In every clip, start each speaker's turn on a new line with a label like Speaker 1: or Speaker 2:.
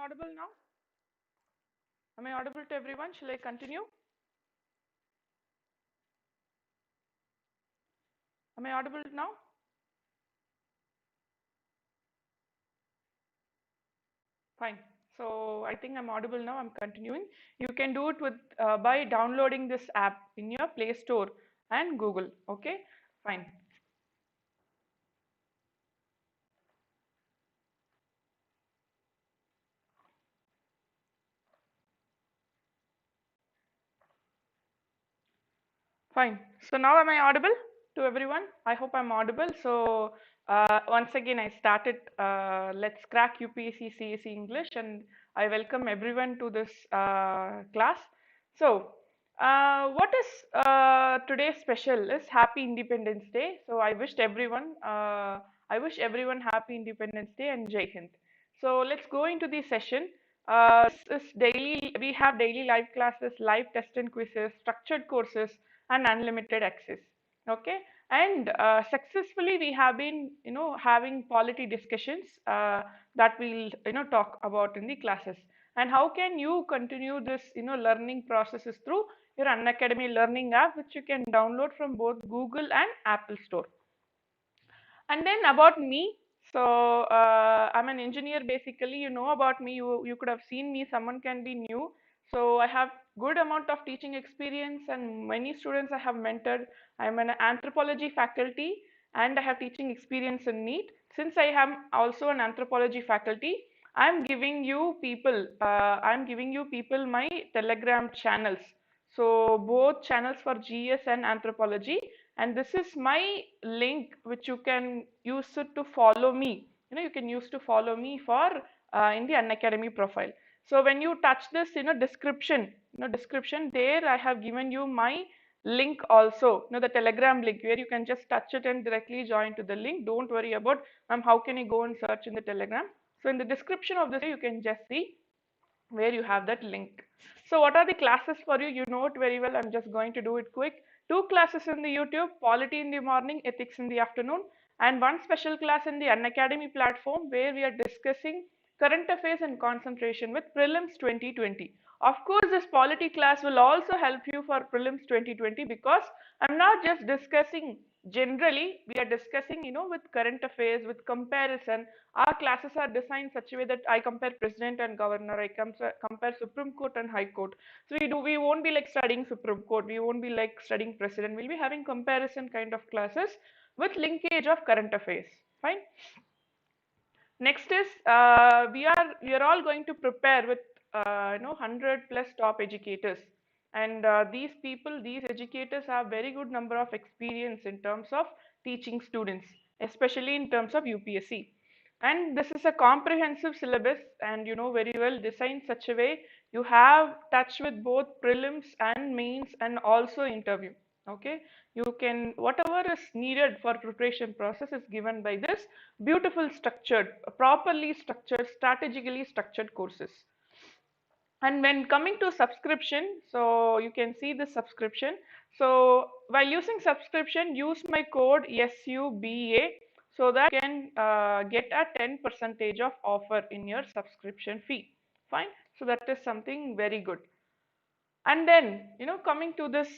Speaker 1: Audible now? Am I audible to everyone? Shall I continue? Am I audible now? Fine. So I think I'm audible now. I'm continuing. You can do it with by downloading this app in your Play Store and Google. Okay. Fine. Fine. So now am I audible to everyone? I hope I'm audible. So once again, I started Let's Crack UPSC CSE English, and I welcome everyone to this class. So what is today's special is Happy Independence Day. So I wish everyone Happy Independence Day and Jai Hind. So let's go into the session. This is daily. We have daily live classes, live test and quizzes, structured courses, and unlimited access. Okay, and successfully we have been having polity discussions that we'll talk about in the classes. And how can you continue this learning processes through your Unacademy learning app, which you can download from both Google and Apple Store. And then about me, so I'm an engineer basically. You know about me. You could have seen me. Someone can be new. So I have good amount of teaching experience and many students I have mentored. I'm an anthropology faculty and I have teaching experience in NEET. Since I am also an anthropology faculty, I'm giving you people. I'm giving you people my Telegram channels. So both channels for GS and anthropology, and this is my link which you can use it to follow me. You can use to follow me for in the Unacademy profile. So when you touch this description there, I have given you my link also, the Telegram link, where you can just touch it and directly join to the link. Don't worry about how can you go and search in the Telegram. So in the description of this you can just see where you have that link. So what are the classes for you? You know it very well. I'm just going to do it quick. 2 classes in the YouTube, polity in the morning, ethics in the afternoon, and one special class in the Unacademy platform where we are discussing current affairs and concentration with prelims 2020. Of course, this polity class will also help you for prelims 2020 because I'm not just discussing generally, we are discussing with current affairs, with comparison. Our classes are designed such a way that I compare president and governor, I compare Supreme Court and High Court. So we won't be like studying Supreme Court, we won't be like studying president, we'll be having comparison kind of classes with linkage of current affairs. Fine. Next is we are all going to prepare with 100 plus top educators, and these educators have very good number of experience in terms of teaching students, especially in terms of UPSC. And this is a comprehensive syllabus, and very well designed such a way you have touch with both prelims and mains and also interview. Okay, you can whatever is needed for preparation process is given by this beautiful structured, properly structured, strategically structured courses. And when coming to subscription, so you can see the subscription. So while using subscription, use my code SUBA so that you can get a 10% of offer in your subscription fee. Fine. So that is something very good. And then coming to this,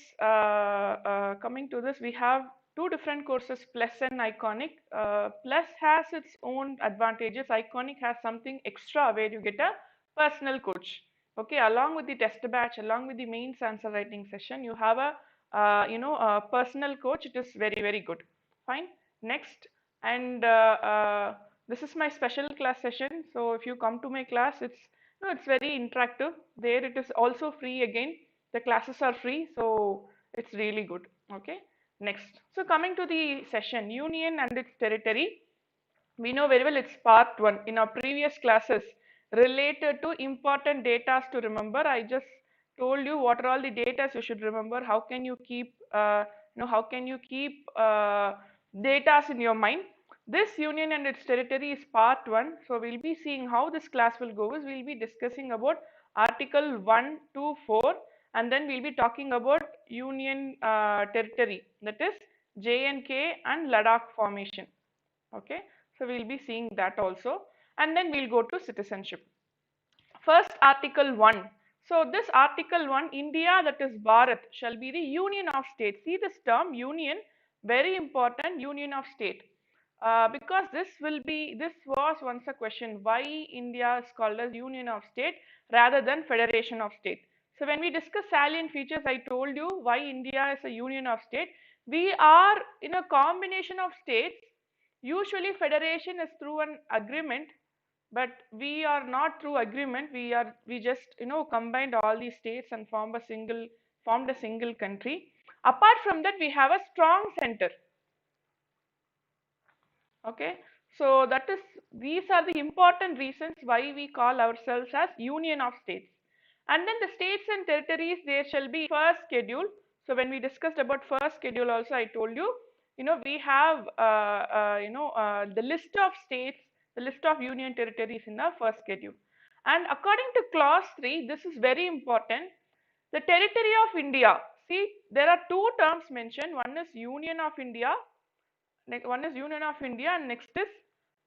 Speaker 1: we have two different courses, Plus and Iconic. Plus has its own advantages. Iconic has something extra where you get a personal coach. Okay, along with the test batch, along with the mains answer writing session, you have a personal coach. It is very, very good. Fine. Next, and this is my special class session. So if you come to my class, it's very interactive. There it is also free again. The classes are free, so it's really good. Okay. Next. So coming to the session, Union and its territory. We know very well it's part 1. In our previous classes related to important data to remember, I just told you what are all the data you should remember. How can you keep data in your mind. This union and its territory is part 1. So we'll be seeing how this class will go is we'll be discussing about article 1 to 4, and then we'll be talking about union territory, that is J&K and Ladakh formation. Okay, so we'll be seeing that also, and then we'll go to citizenship. First, Article 1. So, this Article 1, India, that is Bharat, shall be the union of states. See this term, union, very important, union of state. Because this was once a question, why India is called as union of state rather than federation of state. So, when we discuss salient features, I told you why India is a union of state. We are in a combination of states. Usually, federation is through an agreement, but we are not through agreement. We just combined all these states and formed a single country. Apart from that, we have a strong center. Okay, so these are the important reasons why we call ourselves as union of states. And then the states and territories, there shall be first schedule. So when we discussed about first schedule also, I told you, we have the list of states, the list of union territories in the first schedule. And according to clause 3, this is very important. The territory of India, see, there are two terms mentioned. One is Union of India, one is Union of India, and next is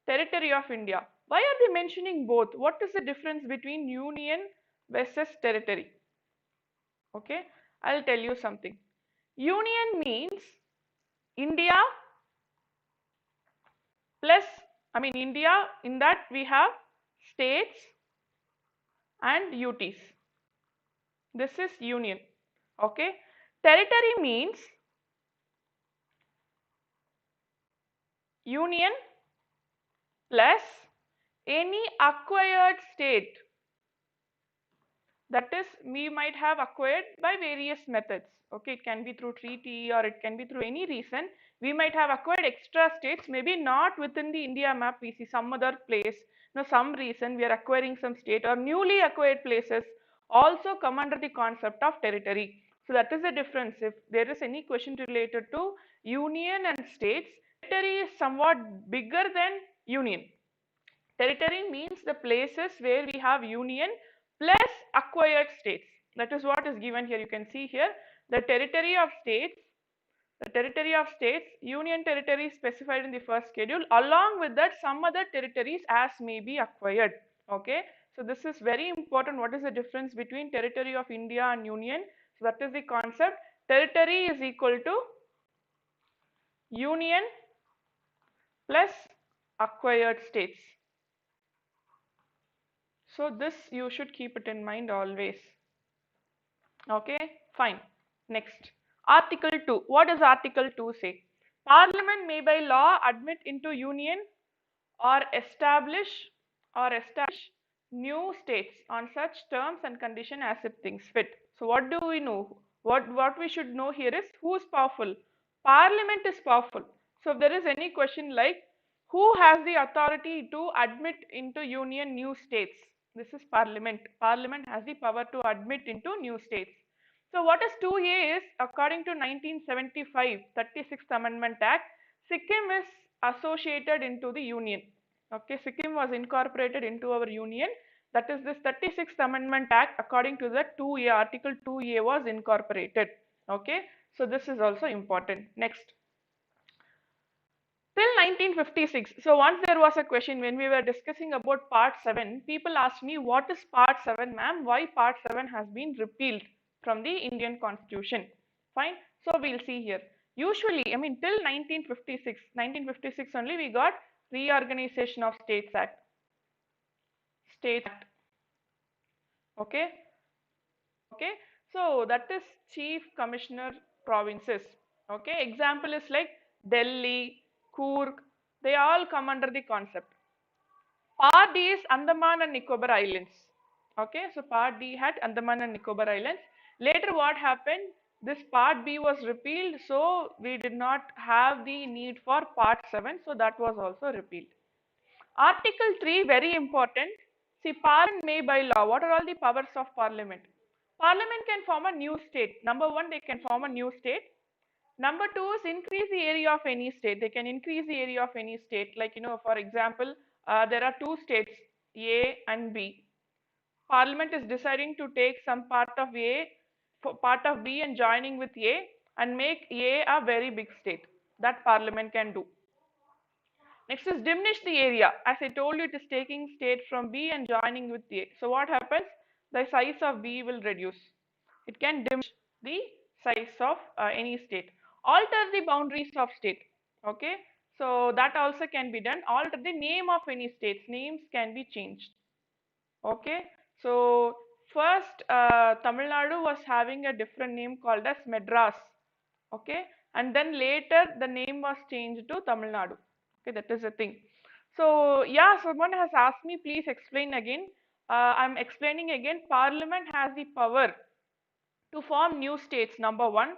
Speaker 1: Territory of India. Why are they mentioning both? What is the difference between Union versus Territory? Okay, I'll tell you something. Union means India plus, India, in that we have states and UTs. This is Union. Okay, Territory means Union plus any acquired state, that is, we might have acquired by various methods. Okay, it can be through treaty or it can be through any reason. We might have acquired extra states, maybe not within the India map. We see some other place, some reason we are acquiring some state, or newly acquired places also come under the concept of territory. So that is the difference. If there is any question related to union and states, territory is somewhat bigger than union. Territory means the places where we have union plus acquired states. That is what is given here. You can see here the territory of states, union territory specified in the first schedule. Along with that, some other territories as may be acquired. Okay, so this is very important. What is the difference between territory of India and union? So that is the concept. Territory is equal to union plus acquired states. So this you should keep it in mind always. Okay, fine. Next, Article 2. What does Article 2 say? Parliament may by law admit into union or establish new states on such terms and condition as it thinks fit. So what do we know? What we should know here is who is powerful? Parliament is powerful. So if there is any question like who has the authority to admit into union new states? This is Parliament. Parliament has the power to admit into new states. So what is 2A is, according to 1975 36th Amendment Act, Sikkim is associated into the union. Okay, Sikkim was incorporated into our union. That is, this 36th Amendment Act, according to the 2A, Article 2A was incorporated. Okay, so this is also important. Next, till 1956. So once there was a question when we were discussing about Part 7, people asked me, what is Part 7, ma'am? Why Part 7 has been repealed from the Indian Constitution? Fine. So we'll see here. Usually, till 1956 only we got Reorganization of States Act. States Act. Okay. Okay. So that is Chief Commissioner Provinces. Okay. Example is like Delhi, Coorg, they all come under the concept. Part D is Andaman and Nicobar Islands. Okay, so Part D had Andaman and Nicobar Islands. Later what happened? This Part B was repealed, so we did not have the need for Part 7, so that was also repealed. Article 3, very important. See, Parliament may by law. What are all the powers of Parliament? Parliament can form a new state. Number 1, they can form a new state. Number 2 is increase the area of any state. They can increase the area of any state. Like, for example, there are two states, A and B. Parliament is deciding to take some part of A, part of B and joining with A and make A a very big state. That Parliament can do. Next is diminish the area. As I told you, it is taking state from B and joining with A. So what happens? The size of B will reduce. It can diminish the size of any state. Alter the boundaries of state. Okay. So that also can be done. Alter the name of any states. Names can be changed. Okay. So first Tamil Nadu was having a different name called as Madras. Okay. And then later the name was changed to Tamil Nadu. Okay, that is the thing. So yeah, someone has asked me, please explain again. I'm explaining again. Parliament has the power to form new states, number one.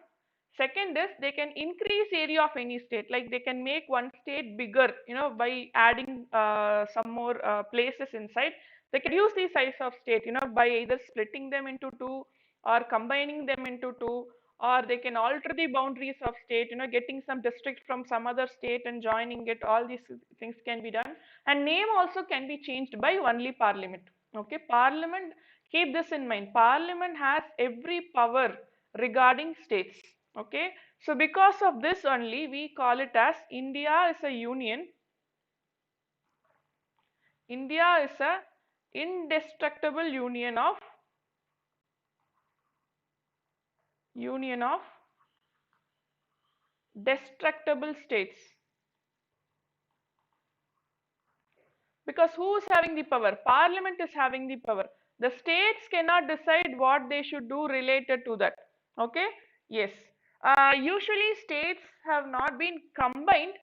Speaker 1: Second is they can increase area of any state, like they can make one state bigger, by adding some more places inside. They can use the size of state, by either splitting them into two or combining them into two, or they can alter the boundaries of state, getting some district from some other state and joining it. All these things can be done. And name also can be changed by only parliament. Okay, parliament, keep this in mind, parliament has every power regarding states. Okay, so because of this only we call it as India is a union. India is a indestructible union of destructible states. Because who is having the power? Parliament is having the power. The states cannot decide what they should do related to that. Okay, yes. Usually states have not been combined,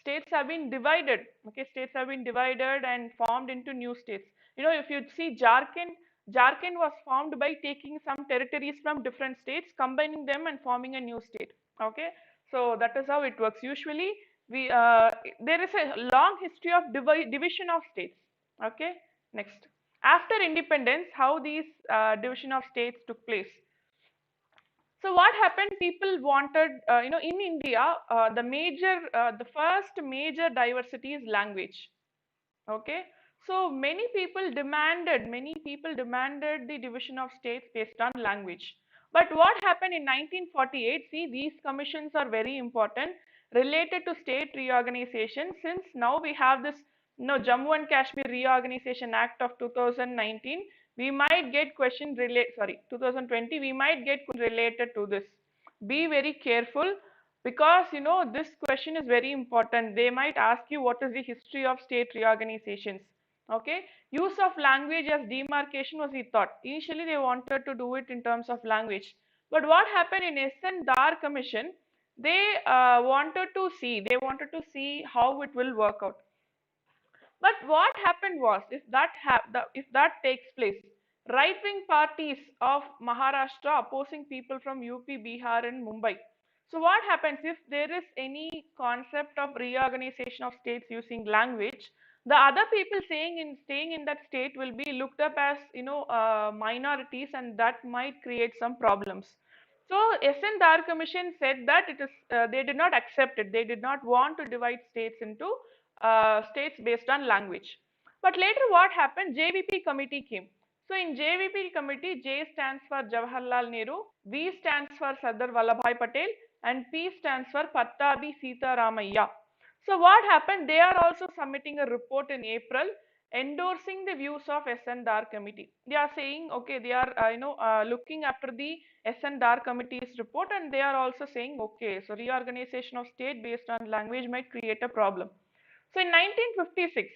Speaker 1: states have been divided. Okay, states have been divided and formed into new states. If you see Jharkhand was formed by taking some territories from different states, combining them and forming a new state. Okay, so that is how it works. Usually we there is a long history of division of states. Okay, next, after independence, how these division of states took place. So what happened? People wanted, in India, the first major diversity is language. Okay, so many people demanded the division of states based on language. But what happened in 1948? See, these commissions are very important related to state reorganization. Since now we have this, Jammu and Kashmir Reorganization Act of 2019, we might get question relate. Sorry, 2020, we might get related to this. Be very careful, because this question is very important. They might ask you what is the history of state reorganizations. Okay, use of language as demarcation was the thought. Initially they wanted to do it in terms of language, but what happened in SN Dar commission, they wanted to see how it will work out. But what happened was, if that takes place, right-wing parties of Maharashtra opposing people from UP, Bihar, and Mumbai. So what happens if there is any concept of reorganization of states using language? The other people staying in that state will be looked up as minorities, and that might create some problems. So SN Dar Commission said that it is they did not accept it. They did not want to divide states into states based on language. But later what happened? JVP committee came. So in JVP committee, J stands for Jawaharlal Nehru, V stands for Sardar Vallabhbhai Patel, and P stands for Pattabhi Sitaramayya. So what happened? They are also submitting a report in April endorsing the views of SN Dar committee. They are saying, okay, they are looking after the SN Dar committee's report, and they are also saying, okay, so reorganization of state based on language might create a problem. So in 1956,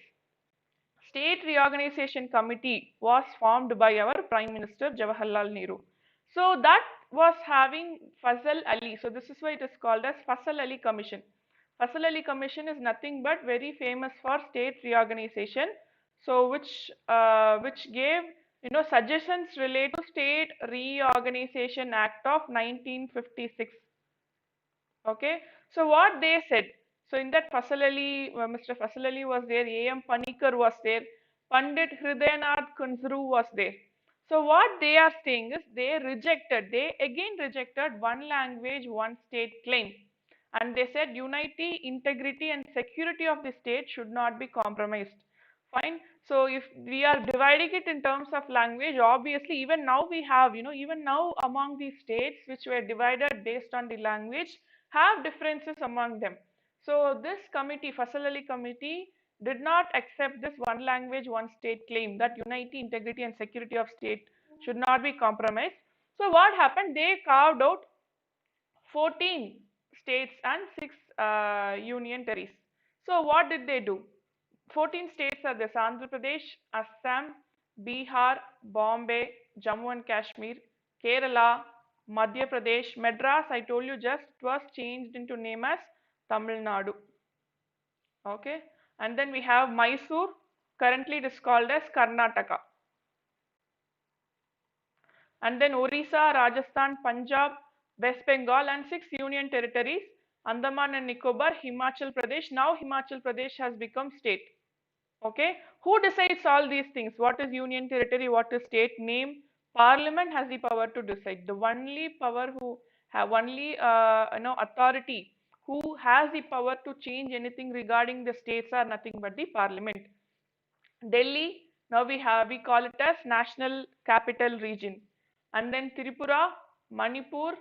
Speaker 1: State Reorganization Committee was formed by our Prime Minister Jawaharlal Nehru. So that was having Fazal Ali. So this is why it is called as Fazal Ali Commission. Fazal Ali Commission is nothing but very famous for state reorganization. So which gave suggestions related to State Reorganization Act of 1956. Okay, so what they said, so in that Fazal Ali, Mr. Fazal Ali was there, A.M. Panikar was there, Pandit Hridayanath Kunzru was there. So what they are saying is they again rejected one language, one state claim. And they said unity, integrity and security of the state should not be compromised. Fine. So if we are dividing it in terms of language, obviously even now we have, even now among the states which were divided based on the language, have differences among them. So this committee, Fasal Ali committee, did not accept this one language, one state claim that unity, integrity and security of state should not be compromised. So what happened? They carved out 14 states and 6 union territories. So what did they do? 14 states are this: Andhra Pradesh, Assam, Bihar, Bombay, Jammu and Kashmir, Kerala, Madhya Pradesh, Madras. I told you just it was changed into name as Tamil Nadu. Okay, and then we have Mysore. Currently, it is called as Karnataka. And then Orissa, Rajasthan, Punjab, West Bengal, and 6 union territories: Andaman and Nicobar, Himachal Pradesh. Now Himachal Pradesh has become state. Okay, who decides all these things? What is union territory? What is state? Name. Parliament has the power to decide. The only power who have only authority who has the power to change anything regarding the states are nothing but the Parliament. Delhi, now we call it as National Capital Region, and then Tripura, Manipur,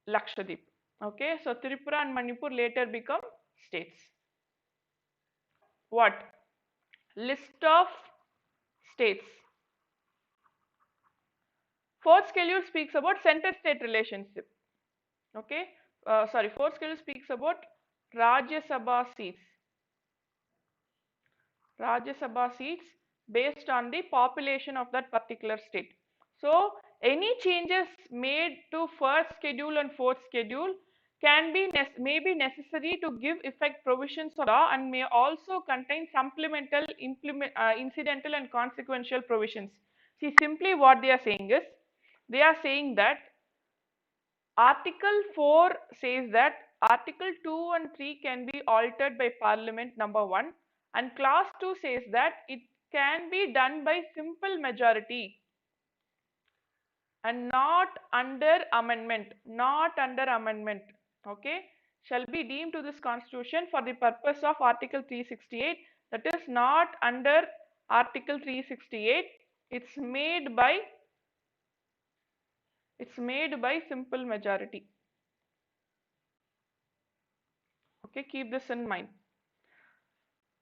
Speaker 1: Lakshadweep. Okay, so Tripura and Manipur later become states. What? List of states. Fourth schedule speaks about center-state relationship. Okay, fourth schedule speaks about Rajya Sabha seats. Rajya Sabha seats based on the population of that particular state. So any changes made to first schedule and fourth schedule can be may be necessary to give effect provisions of law and may also contain supplemental, incidental and consequential provisions. See, simply what they are saying is, they are saying that Article 4 says that Article 2 and 3 can be altered by Parliament, number 1, and Clause 2 says that it can be done by simple majority and not under amendment, okay, shall be deemed to this constitution for the purpose of Article 368, that is not under Article 368, it's made by simple majority. Okay, keep this in mind.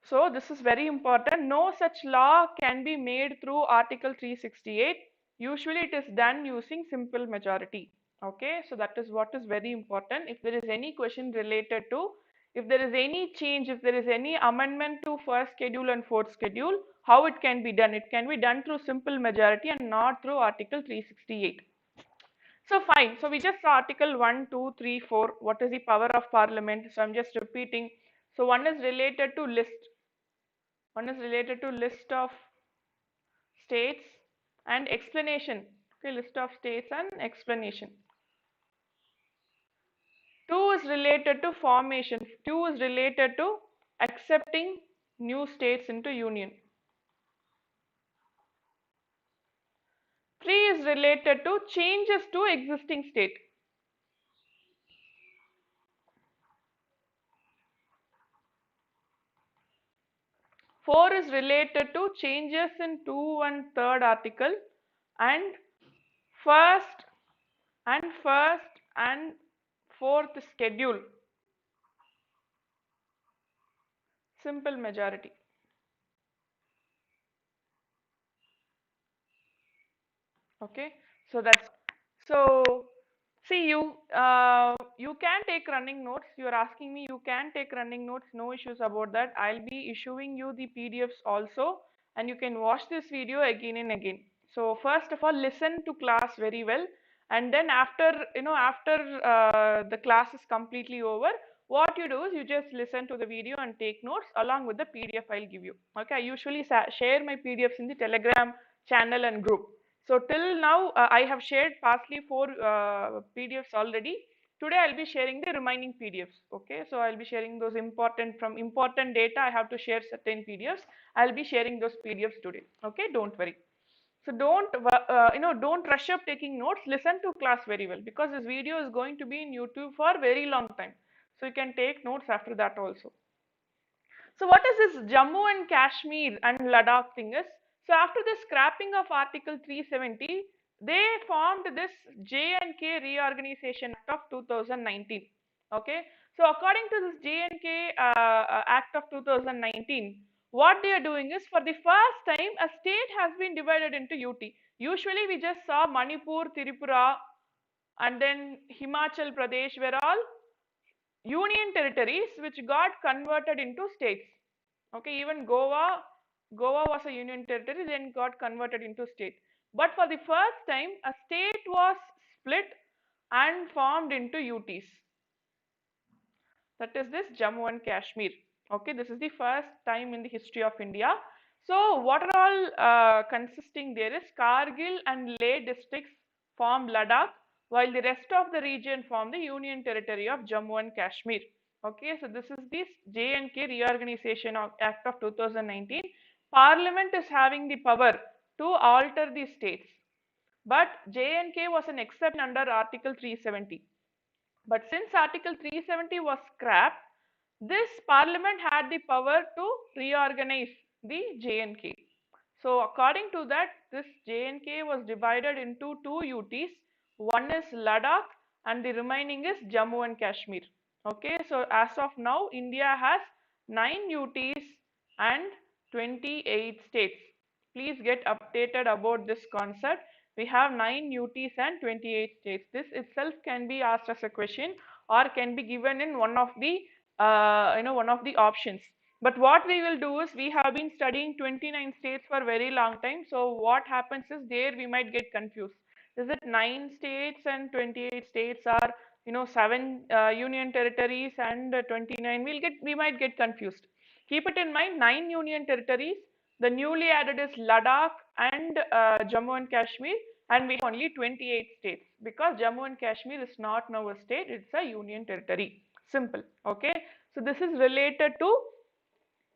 Speaker 1: So this is very important. No such law can be made through Article 368. Usually it is done using simple majority. Okay, so that is what is very important. If there is any question related to, if there is any change, if there is any amendment to first schedule and fourth schedule, how it can be done? It can be done through simple majority and not through Article 368. So fine. So we just saw Article 1, 2, 3, 4. What is the power of Parliament? So I'm just repeating. So one is related to list. One is related to list of states and explanation. Okay, list of states and explanation. 2 is related to formation. 2 is related to accepting new states into union. 3 is related to changes to existing state. 4 is related to changes in 2 and 3rd article and first and 4th schedule. Simple majority. Okay, so that's, so see, you can take running notes. You are asking me, you can take running notes, no issues about that. I'll be issuing you the PDFs also, and you can watch this video again and again. So first of all, listen to class very well, and then after the class is completely over, what you do is you just listen to the video and take notes along with the PDF I'll give you. Okay, I usually share my PDFs in the Telegram channel and group. So till now, I have shared partly 4 PDFs already. Today I'll be sharing the remaining PDFs. Okay, so I'll be sharing those important data. I have to share certain PDFs. I'll be sharing those PDFs today. Okay, don't worry. So don't rush up taking notes. Listen to class very well, because this video is going to be in YouTube for a very long time. So you can take notes after that also. So what is this Jammu and Kashmir and Ladakh thing is? So after the scrapping of Article 370, they formed this J&K Reorganization Act of 2019. Okay, so according to this J&K Act of 2019, what they are doing is, for the first time, a state has been divided into UT. Usually we just saw Manipur, Tripura, and then Himachal Pradesh were all union territories which got converted into states. Okay, even Goa was a union territory, then got converted into state. But for the first time, a state was split and formed into UTs. That is this Jammu and Kashmir. Okay, this is the first time in the history of India. So what are all consisting there is, Kargil and Leh districts form Ladakh, while the rest of the region form the Union Territory of Jammu and Kashmir. Okay, so this is this J&K Reorganization Act of 2019. Parliament is having the power to alter the states, but J&K was an exception under Article 370. But since Article 370 was scrapped, this parliament had the power to reorganize the J&K. So according to that, this J&K was divided into two UTs. One is Ladakh and the remaining is Jammu and Kashmir. Okay, so as of now, India has 9 UTs and 28 states. Please get updated about this concept. We have 9 UTs and 28 states. This itself can be asked as a question or can be given in one of the one of the options. But what we will do is, we have been studying 29 states for a very long time. So what happens is, there we might get confused. Is it 9 states and 28 states, or 7 union territories and 29? We might get confused. Keep it in mind, 9 union territories. The newly added is Ladakh and Jammu and Kashmir, and we have only 28 states, because Jammu and Kashmir is not now a state, it's a union territory. Simple. Okay, so this is related to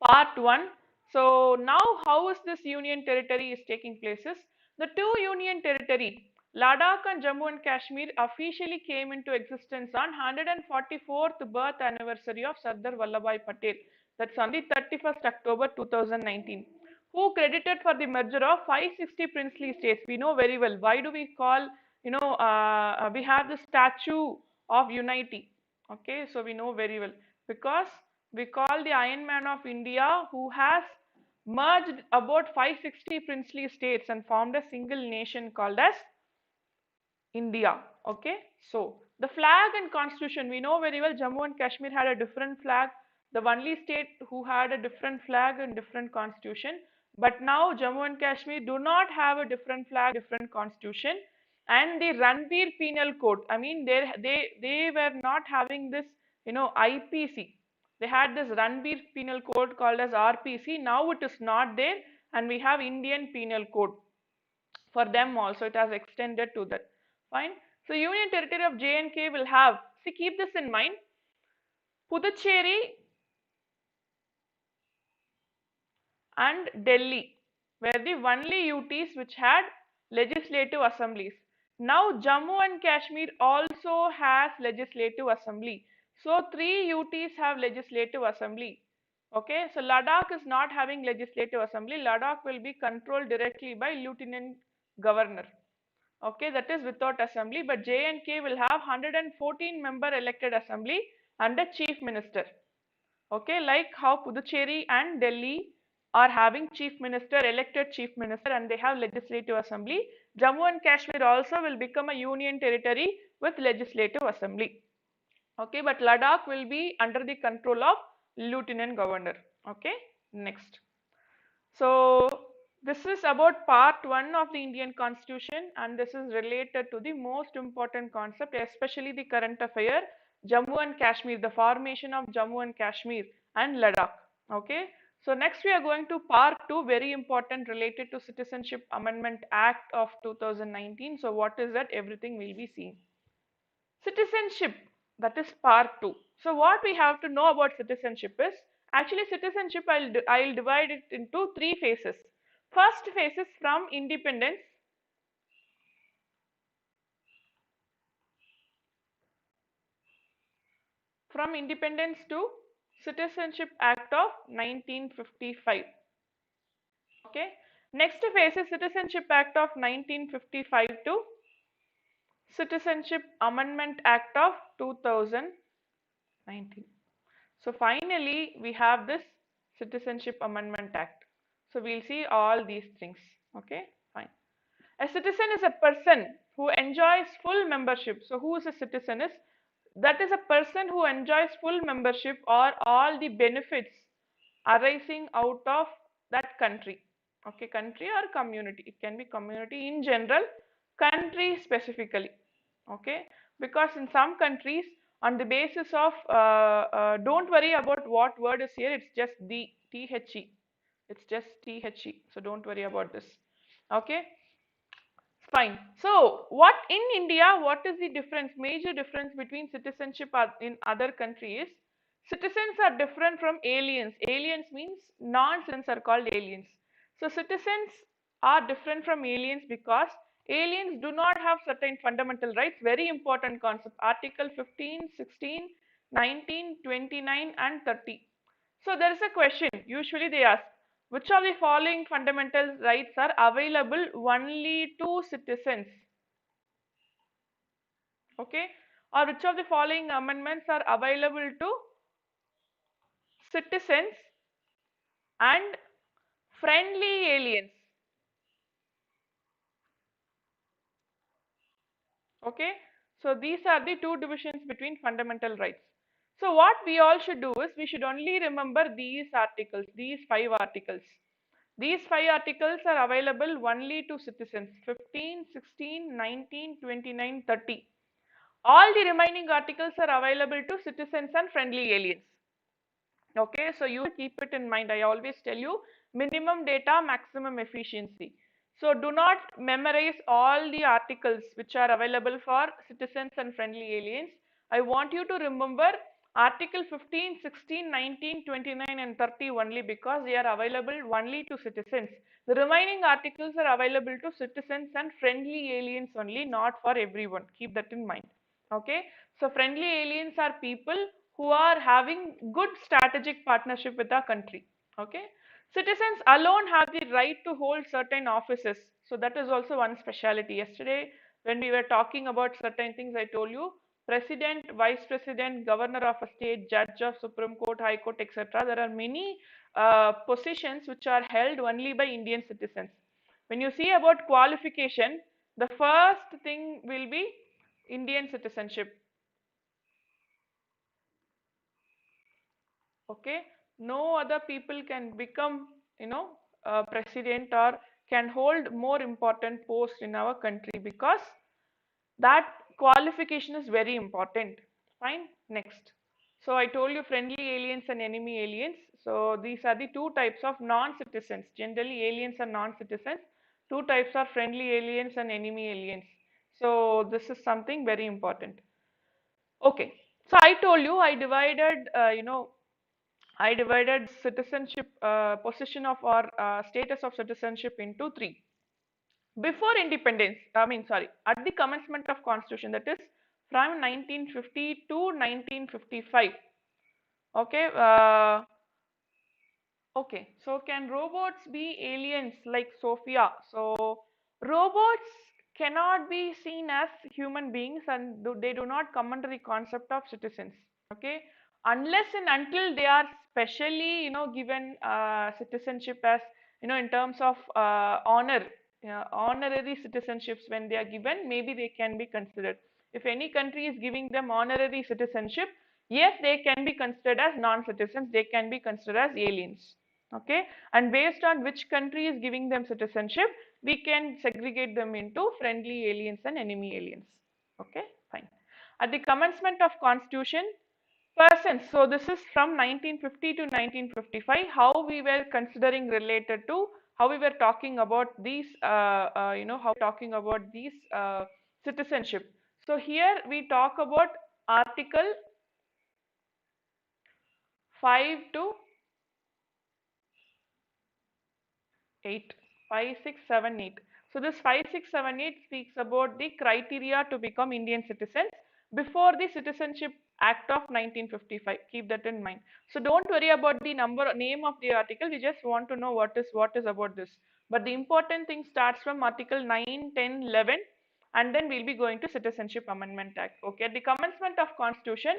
Speaker 1: part 1. So now, how is this union territory is taking places? The two union territory, Ladakh and Jammu and Kashmir, officially came into existence on 144th birth anniversary of Sardar Vallabhbhai Patel. That's on the 31st October 2019. Who credited for the merger of 560 princely states? We know very well. Why do we call, we have the statue of unity. Okay, so we know very well, because we call the Iron Man of India, who has merged about 560 princely states and formed a single nation called as India. Okay, so the flag and constitution, we know very well, Jammu and Kashmir had a different flag, the only state who had a different flag and different constitution. But now Jammu and Kashmir do not have a different flag, different constitution. And the Ranbir Penal Code, I mean, they were not having this, IPC. They had this Ranbir Penal Code called as RPC. Now it is not there, and we have Indian Penal Code for them also. It has extended to that. Fine. So Union Territory of J&K will have, see, keep this in mind, Puducherry and Delhi were the only UTs which had legislative assemblies. Now Jammu and Kashmir also has legislative assembly. So 3 UTs have legislative assembly. Okay, so Ladakh is not having legislative assembly. Ladakh will be controlled directly by Lieutenant Governor. Okay, that is without assembly. But J&K will have 114 member elected assembly and a chief minister. Okay, like how Puducherry and Delhi are having chief minister, elected chief minister, and they have legislative assembly. Jammu and Kashmir also will become a union territory with legislative assembly. Okay, but Ladakh will be under the control of Lieutenant Governor. Okay, next. So this is about part 1 of the Indian Constitution, and this is related to the most important concept, especially the current affair, Jammu and Kashmir, the formation of Jammu and Kashmir and Ladakh. Okay, so next we are going to part 2, very important, related to Citizenship Amendment Act of 2019. So what is that? Everything will be seen. Citizenship, that is part 2. So what we have to know about citizenship is, actually citizenship, I'll divide it into 3 phases. First phase is from independence, to Citizenship Act of 1955. Okay, next phase is Citizenship Act of 1955 to Citizenship Amendment Act of 2000. 19. So finally, we have this Citizenship Amendment Act. So we'll see all these things. Okay, fine. A citizen is a person who enjoys full membership. So who is a citizen is? That is a person who enjoys full membership or all the benefits arising out of that country. Okay, country or community. It can be community in general, country specifically. Okay, because in some countries, on the basis of don't worry about what word is here, it's just the THE. It's just THE. So don't worry about this. Okay. Fine. So, what in India, what is the difference, major difference between citizenship in other countries? Citizens are different from aliens. Aliens means non-citizens are called aliens. So, citizens are different from aliens because aliens do not have certain fundamental rights. Very important concept. Article 15, 16, 19, 29 and 30. So, there is a question. Usually they ask, which of the following fundamental rights are available only to citizens? Okay, or which of the following amendments are available to citizens and friendly aliens? Okay, so these are the two divisions between fundamental rights. So what we all should do is we should only remember these articles, these 5 articles. These 5 articles are available only to citizens: 15, 16, 19, 29, 30. All the remaining articles are available to citizens and friendly aliens. Okay, so you keep it in mind. I always tell you minimum data, maximum efficiency. So do not memorize all the articles which are available for citizens and friendly aliens. I want you to remember Article 15, 16, 19, 29 and 30 only because they are available only to citizens. The remaining articles are available to citizens and friendly aliens only, not for everyone. Keep that in mind. Okay, so friendly aliens are people who are having good strategic partnership with our country. Okay, citizens alone have the right to hold certain offices. So that is also one speciality. Yesterday when we were talking about certain things, I told you president, vice president, governor of a state, judge of Supreme Court, High Court, etc. There are many positions which are held only by Indian citizens. When you see about qualification, the first thing will be Indian citizenship. Okay, no other people can become, president or can hold more important post in our country because that qualification is very important. Fine, next. So I told you friendly aliens and enemy aliens. So these are the two types of non-citizens. Generally aliens are non-citizens. Two types are friendly aliens and enemy aliens. So this is something very important. Okay, so I told you I divided citizenship, position of our status of citizenship into three. Before independence, at the commencement of constitution, that is from 1950 to 1955. Okay, okay, so can robots be aliens like Sophia? So robots cannot be seen as human beings and they do not come under the concept of citizens. Okay, unless and until they are specially, given citizenship as, in terms of honor, honorary citizenships when they are given, maybe they can be considered. If any country is giving them honorary citizenship, yes, they can be considered as non-citizens, they can be considered as aliens. Okay, and based on which country is giving them citizenship, we can segregate them into friendly aliens and enemy aliens. Okay, fine. At the commencement of constitution, persons, so this is from 1950 to 1955, how we were considering related to, how we were talking about these, how talking about these citizenship. So here we talk about article 5 to 8, 5, 6, 7, 8. So this 5, 6, 7, 8 speaks about the criteria to become Indian citizens before the Citizenship Act of 1955. Keep that in mind. So don't worry about the name of the article. We just want to know what is about this. But the important thing starts from Article 9, 10, 11, and then we'll be going to Citizenship Amendment Act. Okay, at the commencement of Constitution,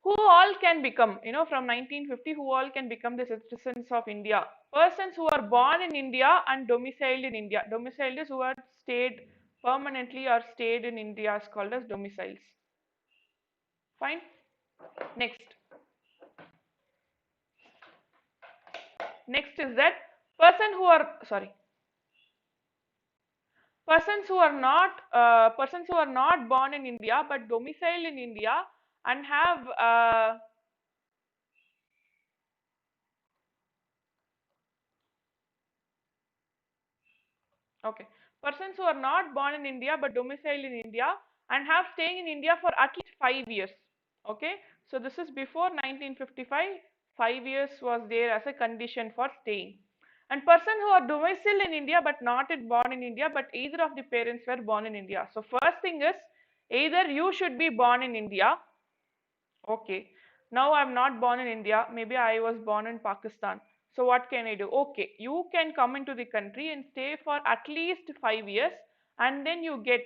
Speaker 1: Who all can become, from 1950, who all can become the citizens of India? Persons who are born in India and domiciled in India. Domiciled is who are stayed permanently or stayed in India is called as domiciles. Fine. Next. Next is that persons who are not born in India but domiciled in India and have okay, persons who are not born in India but domiciled in India and have staying in India for at least 5 years. Okay, so this is before 1955. 5 years was there as a condition for staying. And person who are domiciled in India but not yet born in India, but either of the parents were born in India. So first thing is either you should be born in India. Okay, now I'm not born in India, maybe I was born in Pakistan. So what can I do? Okay, you can come into the country and stay for at least 5 years, and then you get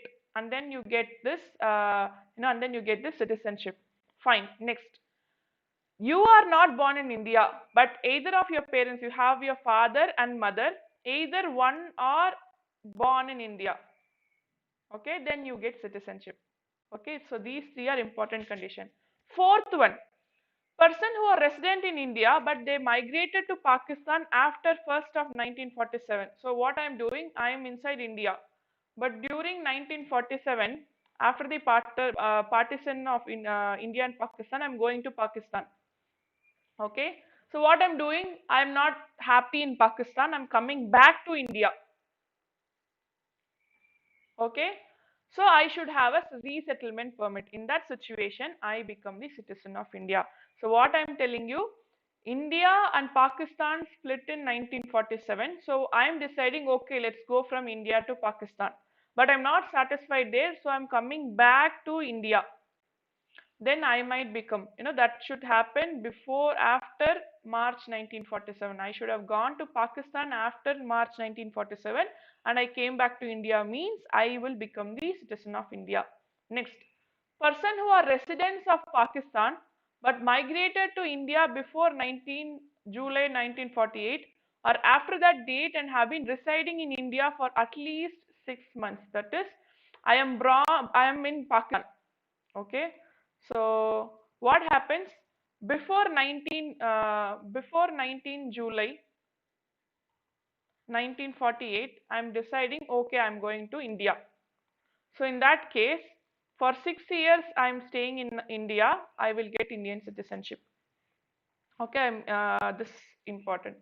Speaker 1: this and then you get this citizenship. Fine. Next, you are not born in India, but either of your parents, you have your father and mother, either one are born in India. Okay, then you get citizenship. Okay, so these three are important conditions. Fourth one, person who are resident in India but they migrated to Pakistan after 1st of 1947. So what I am doing, I am inside India, but during 1947, after the partition of India and Pakistan, I am going to Pakistan. Okay, so what I am doing, I am not happy in Pakistan, I am coming back to India. Okay, so I should have a resettlement permit. In that situation, I become the citizen of India. So what I am telling you, India and Pakistan split in 1947. So I am deciding, okay, let's go from India to Pakistan. But I'm not satisfied there, so I'm coming back to India. Then I might become, that should happen before, after March 1947. I should have gone to Pakistan after March 1947 and I came back to India, means I will become the citizen of India. Next, person who are residents of Pakistan but migrated to India before July 1948 or after that date and have been residing in India for at least 6 months. That is, I am in Pakistan. Okay, so what happens before 19 July 1948, I am deciding, okay, I am going to India. So in that case, for 6 years I am staying in India, I will get Indian citizenship. Okay, this is important.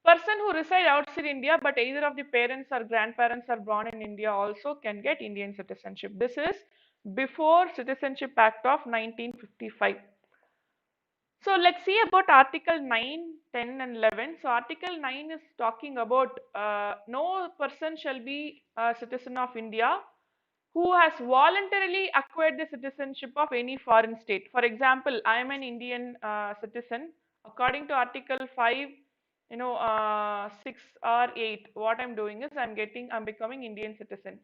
Speaker 1: Person who reside outside India but either of the parents or grandparents are born in India also can get Indian citizenship. This is before Citizenship Act of 1955. So let's see about Article 9, 10 and 11. So Article 9 is talking about no person shall be a citizen of India who has voluntarily acquired the citizenship of any foreign state. For example, I am an Indian citizen. According to Article 5, 6 or 8, what I'm doing is I'm becoming Indian citizen.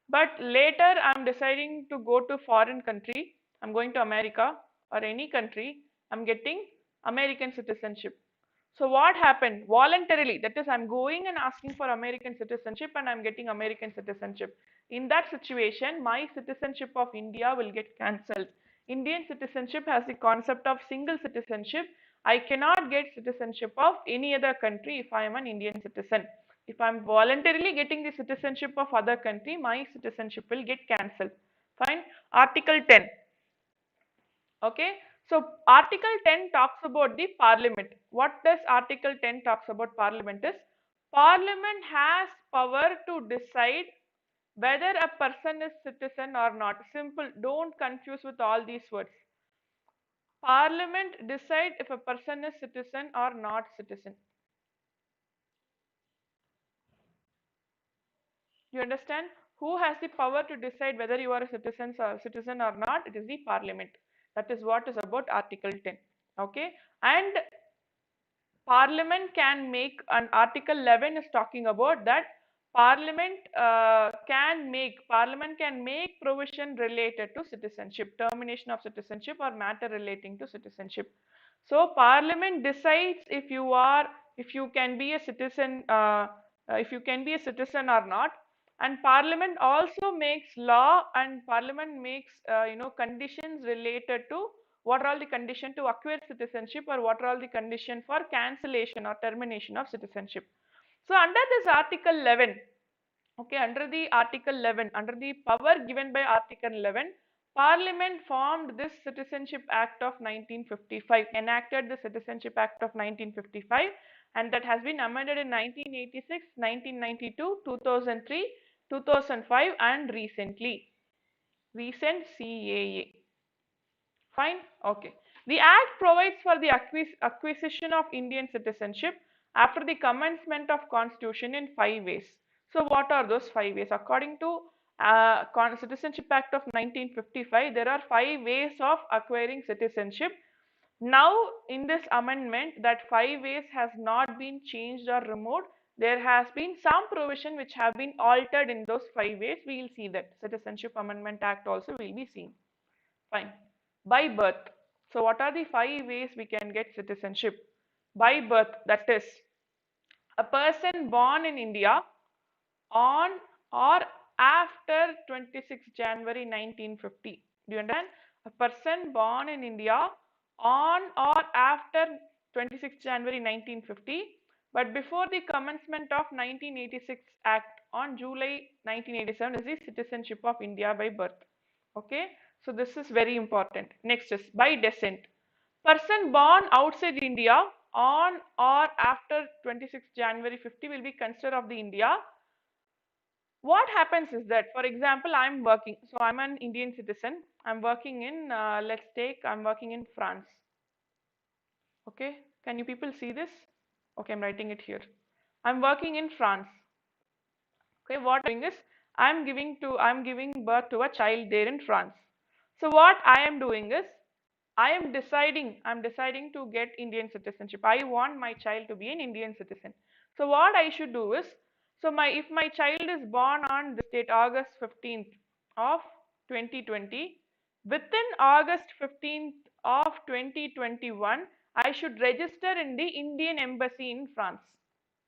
Speaker 1: But later I'm deciding to go to foreign country. I'm going to America or any country. I'm getting American citizenship. So what happened? Voluntarily, that is, I'm going and asking for American citizenship and I'm getting American citizenship. In that situation, my citizenship of India will get cancelled. Indian citizenship has the concept of single citizenship. I cannot get citizenship of any other country if I am an Indian citizen. If I am voluntarily getting the citizenship of other country, my citizenship will get cancelled. Fine. Article 10. Okay, so Article 10 talks about the Parliament. What does Article 10 talks about Parliament is, Parliament has power to decide whether a person is citizen or not. Simple, don't confuse with all these words. Parliament decide if a person is citizen or not citizen. You understand? Who has the power to decide whether you are a citizen or not? It is the Parliament. That is what is about Article 10. Okay, and Parliament can make, an Article 11 is talking about that Parliament can make provision related to citizenship, termination of citizenship or matter relating to citizenship. So Parliament decides if you can be a citizen, or not, and Parliament also makes law, and Parliament makes conditions related to what are all the conditions to acquire citizenship, or what are all the conditions for cancellation or termination of citizenship. So under this Article 11, okay, under the Article 11, under the power given by Article 11, Parliament formed this Citizenship Act of 1955, enacted the Citizenship Act of 1955, and that has been amended in 1986, 1992, 2003, 2005, and recent CAA. Fine. Okay. The Act provides for the acquisition of Indian citizenship after the commencement of Constitution in 5 ways. So, what are those 5 ways? According to Citizenship Act of 1955, there are 5 ways of acquiring citizenship. Now, in this amendment, that 5 ways has not been changed or removed. There has been some provision which have been altered in those 5 ways. We will see that. Citizenship Amendment Act also will be seen. Fine. By birth. So what are the 5 ways we can get citizenship? By birth, that is, a person born in India on or after 26 January 1950. Do you understand? A person born in India on or after 26 January 1950, but before the commencement of 1986 Act on July 1987 is the citizenship of India by birth. Okay, so this is very important. Next is by descent. Person born outside India on or after 26 January 50 will be considered of the India. What happens is that, for example, I'm working, so I'm an Indian citizen. I'm working in, I'm working in France. Okay, can you people see this? Okay, I'm writing it here. I'm working in France. Okay, what I'm doing is I'm giving birth to a child there in France. So what I am doing is I'm deciding to get Indian citizenship. I want my child to be an Indian citizen. So what I should do is, if my child is born on this date, August 15th of 2020, within August 15th of 2021, I should register in the Indian embassy in France.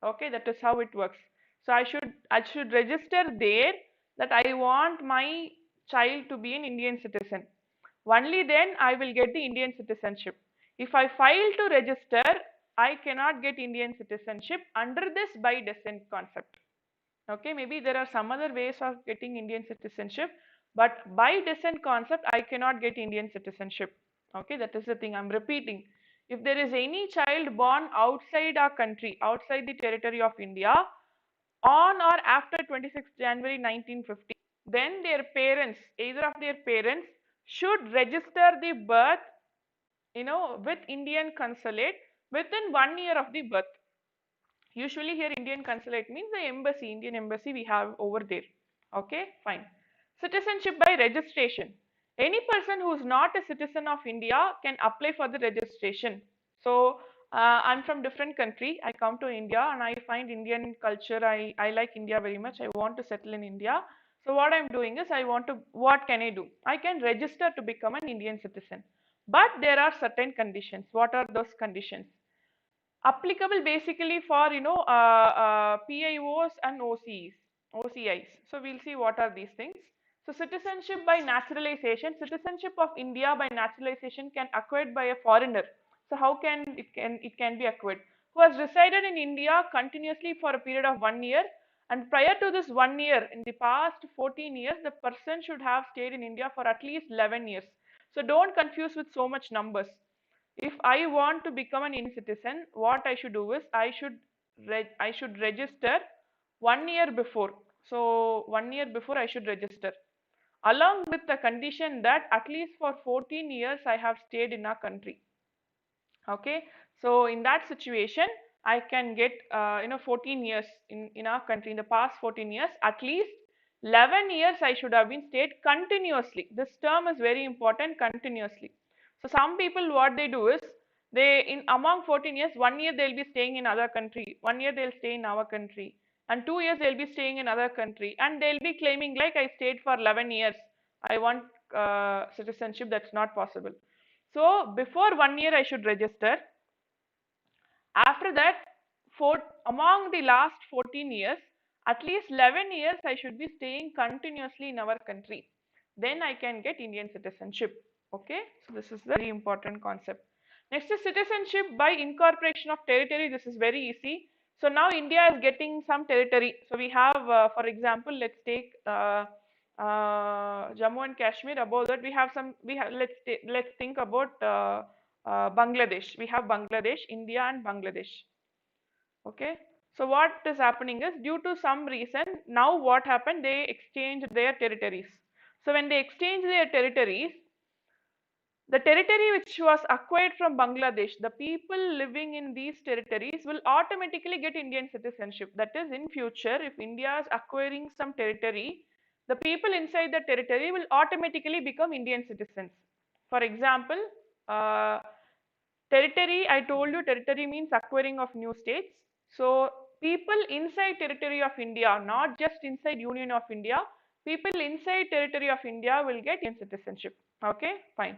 Speaker 1: Okay, that is how it works. So I should register there that I want my child to be an Indian citizen. Only then I will get the Indian citizenship. If I fail to register, I cannot get Indian citizenship under this by descent concept. Okay, maybe there are some other ways of getting Indian citizenship, but by descent concept, I cannot get Indian citizenship. Okay, that is the thing I'm repeating. If there is any child born outside our country, outside the territory of India, on or after 26 January 1950, then their parents, either of their parents, should register the birth, with Indian consulate within 1 year of the birth. Usually here Indian consulate means the embassy, Indian embassy we have over there. Okay, fine. Citizenship by registration. Any person who is not a citizen of India can apply for the registration. So I'm from different country. I come to India and I find Indian culture. I like India very much. I want to settle in India. So what I'm doing is what can I do? I can register to become an Indian citizen. But there are certain conditions. What are those conditions? Applicable basically for PIOs and OCIs. So we'll see what are these things. So citizenship by naturalization, citizenship of India by naturalization can acquired by a foreigner. So how it can be acquired? Who has resided in India continuously for a period of 1 year, and prior to this 1 year, in the past 14 years, the person should have stayed in India for at least 11 years. So don't confuse with so much numbers. If I want to become an Indian citizen, what I should do is I should register 1 year before. So 1 year before I should register, along with the condition that at least for 14 years I have stayed in our country. Okay, so in that situation I can get 14 years in our country. In the past 14 years, at least 11 years I should have been stayed continuously. This term is very important, continuously. So some people, what they do is, they in among 14 years, 1 year they'll be staying in other country, 1 year they'll stay in our country, and 2 years they'll be staying in another country, and they'll be claiming like I stayed for 11 years, I want citizenship. That's not possible. So before 1 year I should register. After that, among the last 14 years, at least 11 years I should be staying continuously in our country. Then I can get Indian citizenship. Okay, so this is the very important concept. Next is citizenship by incorporation of territory. This is very easy. So now India is getting some territory. So we have, for example, let's take Jammu and Kashmir. Above that, we have some. Let's think about Bangladesh. We have Bangladesh, India, and Bangladesh. Okay. So what is happening is, due to some reason, now what happened? They exchanged their territories. So when they exchange their territories, the territory which was acquired from Bangladesh, the people living in these territories will automatically get Indian citizenship. That is, in future, if India is acquiring some territory, the people inside the territory will automatically become Indian citizens. For example, uh, territory, I told you territory means acquiring of new states. So people inside territory of India, not just inside Union of India, people inside territory of India will get Indian citizenship. Okay, fine.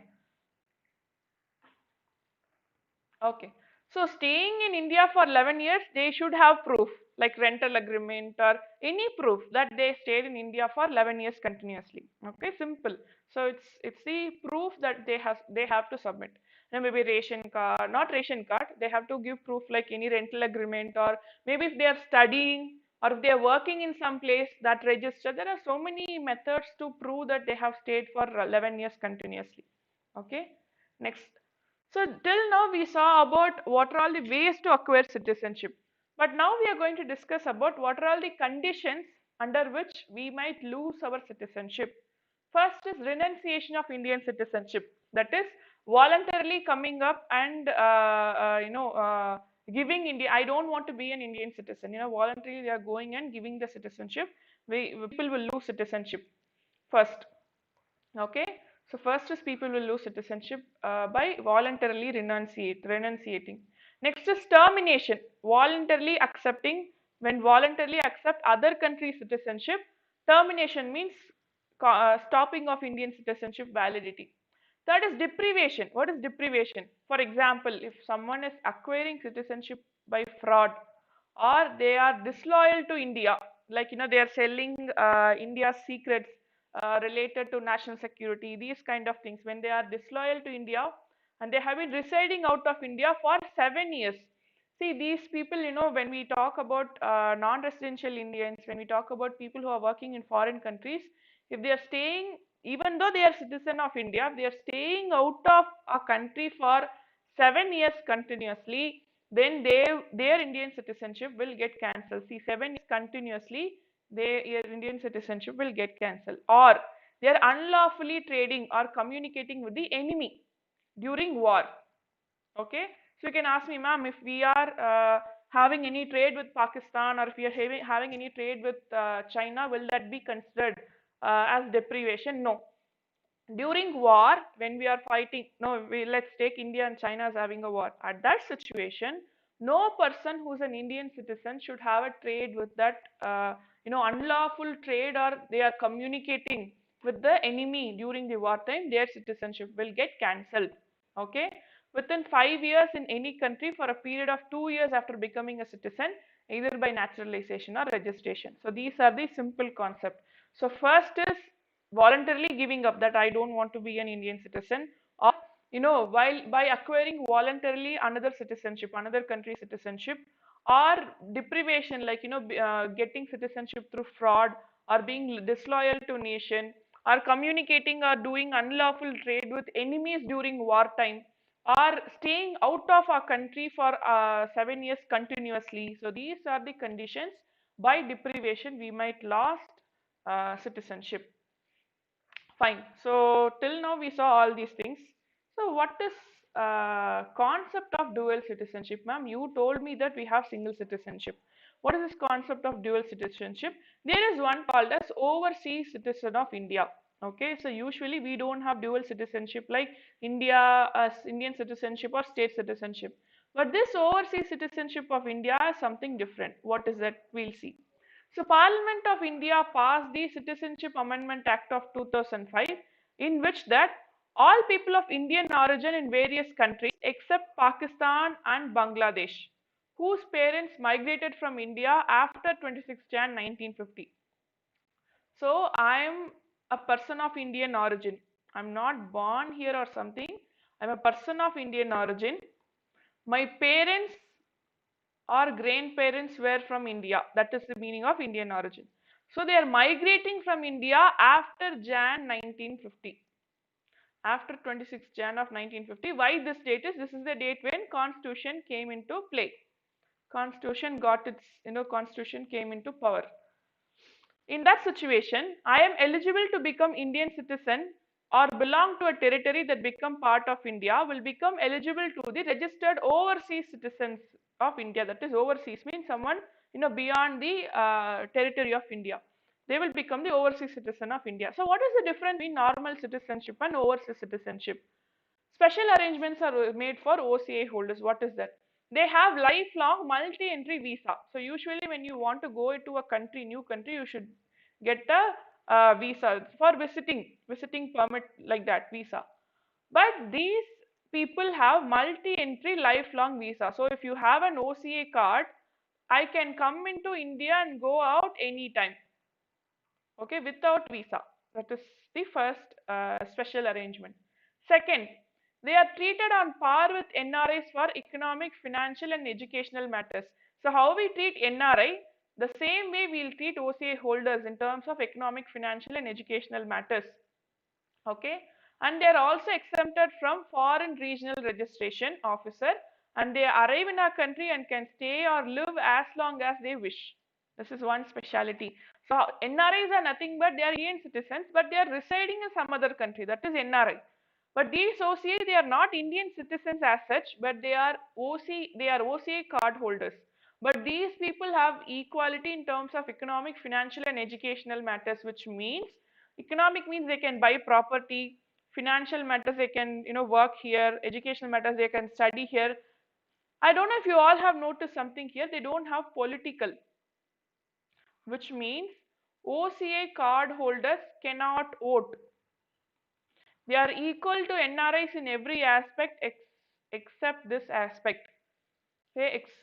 Speaker 1: Okay. So staying in India for 11 years, they should have proof like rental agreement or any proof that they stayed in India for 11 years continuously. Okay, simple. So it's the proof that they have to submit. Now maybe ration card, not ration card, they have to give proof like any rental agreement, or maybe if they are studying or if they are working in some place that register. There are so many methods to prove that they have stayed for 11 years continuously. Okay. Next. So till now we saw about what are all the ways to acquire citizenship. But now we are going to discuss about what are all the conditions under which we might lose our citizenship. First is renunciation of Indian citizenship. That is voluntarily coming up and giving India. I don't want to be an Indian citizen. Voluntarily they are going and giving the citizenship. People will lose citizenship first. Okay, so first is people will lose citizenship by voluntarily renunciating. Next is termination, voluntarily accepting. When voluntarily accept other country citizenship, termination means stopping of Indian citizenship validity. Third is deprivation. What is deprivation? For example, if someone is acquiring citizenship by fraud, or they are disloyal to India, like they are selling India's secrets related to national security, these kind of things. When they are disloyal to India and they have been residing out of India for 7 years. See, these people, when we talk about non-residential Indians, when we talk about people who are working in foreign countries, if they are staying, even though they are citizen of India, they are staying out of a country for 7 years continuously, then their Indian citizenship will get cancelled. See, 7 years continuously, their Indian citizenship will get cancelled. Or they are unlawfully trading or communicating with the enemy during war. Okay, so you can ask me, ma'am, if we are having any trade with Pakistan, or if we are having any trade with China, will that be considered as deprivation? No. During war, when we are fighting, no, let's take India and China as having a war. At that situation, no person who's an Indian citizen should have a trade with that, unlawful trade, or they are communicating with the enemy during the wartime, their citizenship will get cancelled. Okay. Within 5 years in any country for a period of 2 years after becoming a citizen, either by naturalization or registration. So these are the simple concepts. So first is voluntarily giving up that I don't want to be an Indian citizen, or while by acquiring voluntarily another citizenship, another country citizenship, or deprivation, like getting citizenship through fraud, or being disloyal to nation, or communicating or doing unlawful trade with enemies during wartime, or staying out of our country for 7 years continuously. So these are the conditions by deprivation we might lost citizenship. Fine. So till now we saw all these things. So what is concept of dual citizenship, ma'am? You told me that we have single citizenship. What is this concept of dual citizenship? There is one called as overseas citizen of India. Okay, so usually we don't have dual citizenship like India, Indian citizenship or state citizenship. But this overseas citizenship of India is something different. What is that? We'll see. So Parliament of India passed the Citizenship Amendment Act of 2005, in which that all people of Indian origin in various countries except Pakistan and Bangladesh, whose parents migrated from India after 26 Jan 1950. So I am a person of Indian origin. I'm not born here or something. I'm a person of Indian origin. My parents or grandparents were from India. That is the meaning of Indian origin. So they are migrating from India after Jan 1950. After 26 Jan of 1950. Why this date is? This is the date when Constitution came into play. Constitution got its, Constitution came into power. In that situation, I am eligible to become Indian citizen or belong to a territory that become part of India will become eligible to the registered overseas citizens of India. That is, overseas means someone beyond the territory of India. They will become the overseas citizen of India. So what is the difference between normal citizenship and overseas citizenship? Special arrangements are made for OCA holders. What is that? They have lifelong multi-entry visa. So usually when you want to go to a country, new country, you should get a visa for visiting permit like that visa. But these people have multi-entry lifelong visa. So if you have an OCA card, I can come into India and go out anytime. Okay, without visa. That is the first special arrangement. Second, they are treated on par with NRIs for economic, financial and educational matters. So how we treat NRI, the same way we will treat OCA holders in terms of economic, financial and educational matters. Okay, and they are also exempted from foreign regional registration officer, and they arrive in our country and can stay or live as long as they wish. This is one speciality. So NRIs are nothing but they are Indian citizens, but they are residing in some other country. That is NRI. But these OCA, they are not Indian citizens as such, but they are OCA card holders. But these people have equality in terms of economic, financial, and educational matters, which means economic means they can buy property, financial matters they can work here, educational matters they can study here. I don't know if you all have noticed something here. They don't have political, which means OCA card holders cannot vote. They are equal to NRIs in every aspect except this aspect.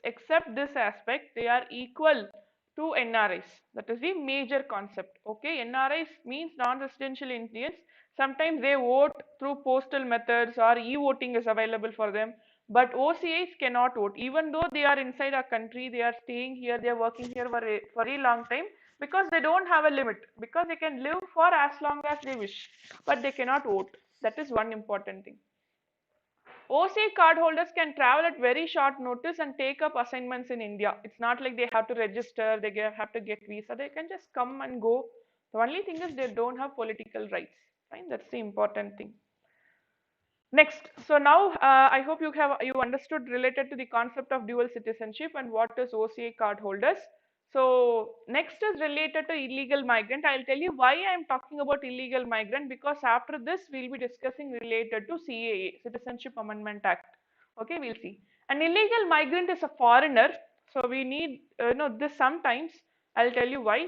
Speaker 1: Except this aspect, they are equal to NRIs. That is the major concept. Okay, NRIs means non-residential Indians. Sometimes they vote through postal methods or e-voting is available for them. But OCAs cannot vote, even though they are inside our country, they are staying here, they are working here for a long time, because they don't have a limit, because they can live for as long as they wish, but they cannot vote. That is one important thing. OCA card holders can travel at very short notice and take up assignments in India. It's not like they have to register, they have to get visa. They can just come and go. The only thing is they don't have political rights. Fine, that's the important thing. Next, so now I hope you understood related to the concept of dual citizenship and what is OCA card holders. So next is related to illegal migrant. I'll tell you why I am talking about illegal migrant, because after this we'll be discussing related to CAA, Citizenship Amendment Act. Okay, we'll see. An illegal migrant is a foreigner. So we need this sometimes. I'll tell you why.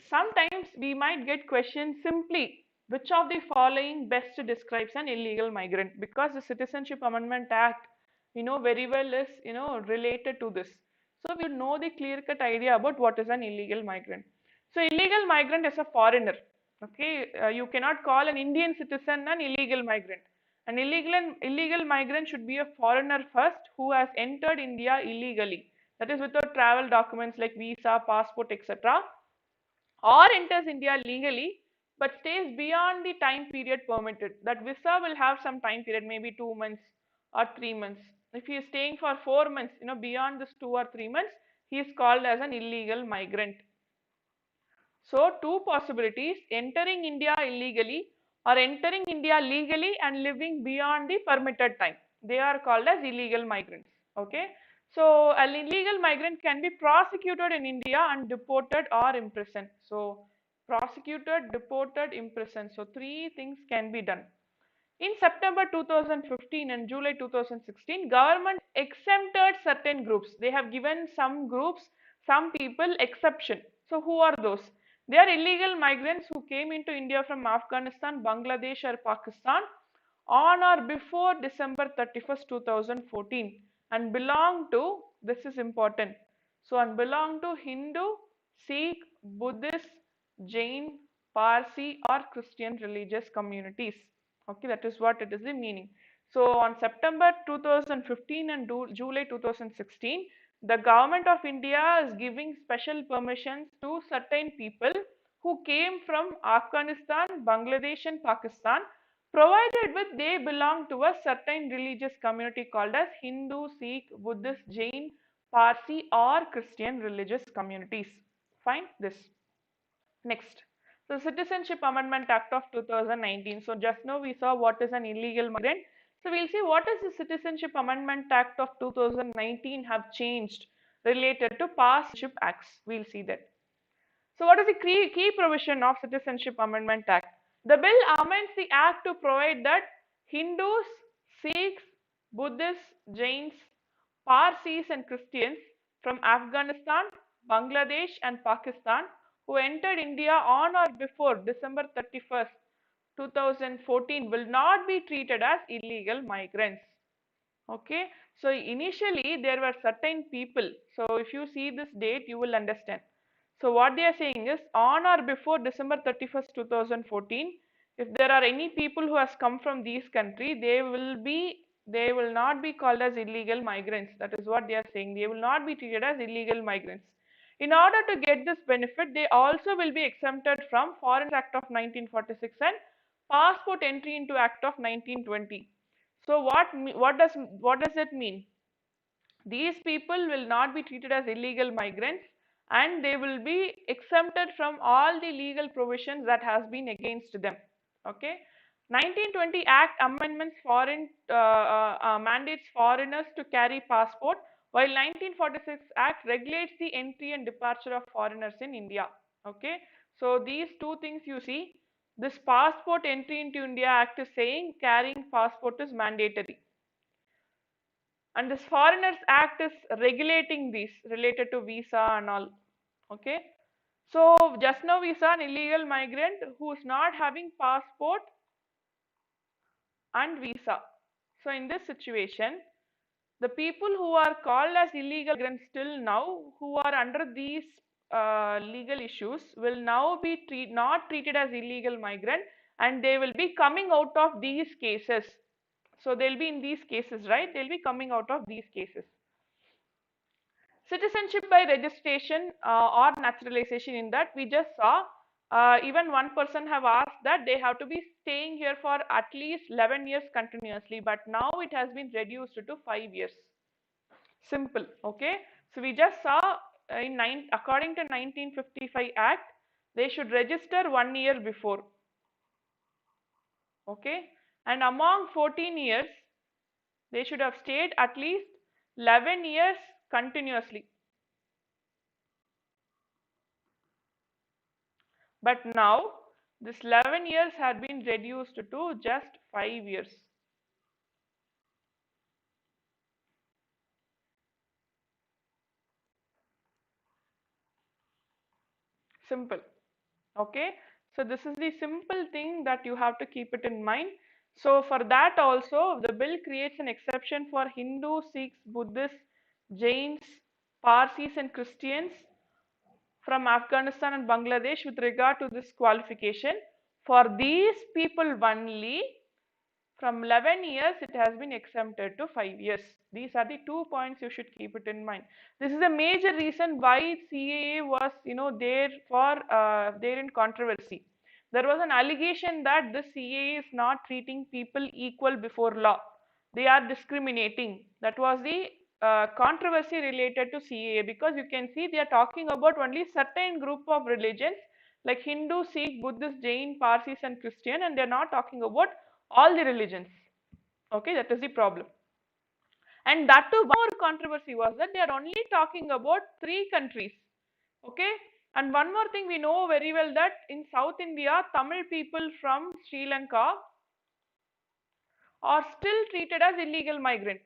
Speaker 1: Sometimes we might get questions simply, which of the following best describes an illegal migrant? Because the Citizenship Amendment Act, very well is, related to this. So we know the clear-cut idea about what is an illegal migrant. So illegal migrant is a foreigner. Okay, you cannot call an Indian citizen an illegal migrant. An illegal migrant should be a foreigner first who has entered India illegally. That is without travel documents like visa, passport, etc. or enters India legally but stays beyond the time period permitted. That visa will have some time period, maybe 2 months or 3 months. If he is staying for 4 months, beyond this 2 or 3 months, he is called as an illegal migrant. So two possibilities: entering India illegally or entering India legally and living beyond the permitted time. They are called as illegal migrants. Okay. So an illegal migrant can be prosecuted in India and deported or imprisoned. So prosecuted, deported, imprisoned. So three things can be done. In September 2015 and July 2016, government exempted certain groups. They have given some groups, some people exception. So who are those? They are illegal migrants who came into India from Afghanistan, Bangladesh or Pakistan on or before December 31st, 2014 and belong to, this is important, so and belong to Hindu, Sikh, Buddhist, Jain, Parsi or Christian religious communities. Okay, that is what it is the meaning. So on September 2015 and July 2016, the government of India is giving special permissions to certain people who came from Afghanistan, Bangladesh and Pakistan, provided with they belong to a certain religious community called as Hindu, Sikh, Buddhist, Jain, Parsi or Christian religious communities. Fine, this. Next, the Citizenship Amendment Act of 2019. So just now we saw what is an illegal migrant. So we'll see what is the Citizenship Amendment Act of 2019 have changed related to past citizenship acts. We'll see that. So what is the key provision of Citizenship Amendment Act? The bill amends the act to provide that Hindus, Sikhs, Buddhists, Jains, Parsis and Christians from Afghanistan, Bangladesh and Pakistan who entered India on or before December 31st, 2014 will not be treated as illegal migrants. Okay, so initially there were certain people. So if you see this date, you will understand. So what they are saying is on or before December 31st, 2014, if there are any people who has come from these countries, they will not be called as illegal migrants. That is what they are saying. They will not be treated as illegal migrants. In order to get this benefit, they also will be exempted from Foreign Act of 1946 and Passport Entry into Act of 1920. So what does it mean? These people will not be treated as illegal migrants and they will be exempted from all the legal provisions that has been against them. Okay. 1920 Act amendments mandates foreigners to carry passport, while 1946 Act regulates the entry and departure of foreigners in India. Okay. So these two things you see, this Passport Entry into India Act is saying carrying passport is mandatory. And this Foreigners Act is regulating these related to visa and all. Okay. So just now we saw an illegal migrant who is not having passport and visa. So in this situation, the people who are called as illegal migrants still now, who are under these legal issues, will now be not treated as illegal migrant and they will be coming out of these cases. So they'll be in these cases, right? They'll be coming out of these cases. Citizenship by registration or naturalization, in that we just saw even one person have asked that they have to be staying here for at least 11 years continuously, but now it has been reduced to 5 years. Simple. Okay. So we just saw according to 1955 Act, they should register 1 year before. Okay. And among 14 years, they should have stayed at least 11 years continuously. But now this 11 years had been reduced to just 5 years. Simple. Okay. So this is the simple thing that you have to keep it in mind. So for that also, the bill creates an exception for Hindu, Sikhs, Buddhists, Jains, Parsis and Christians from Afghanistan and Bangladesh with regard to this qualification. For these people only, from 11 years, it has been exempted to 5 years. These are the 2 points you should keep it in mind. This is a major reason why CAA was, there in controversy. There was an allegation that the CAA is not treating people equal before law. They are discriminating. That was the controversy related to CAA, because you can see they are talking about only certain group of religions like Hindu, Sikh, Buddhist, Jain, Parsis and Christian, and they are not talking about all the religions. Okay, that is the problem. And that too, more controversy was that they are only talking about 3 countries. Okay, and one more thing we know very well, that in South India, Tamil people from Sri Lanka are still treated as illegal migrant.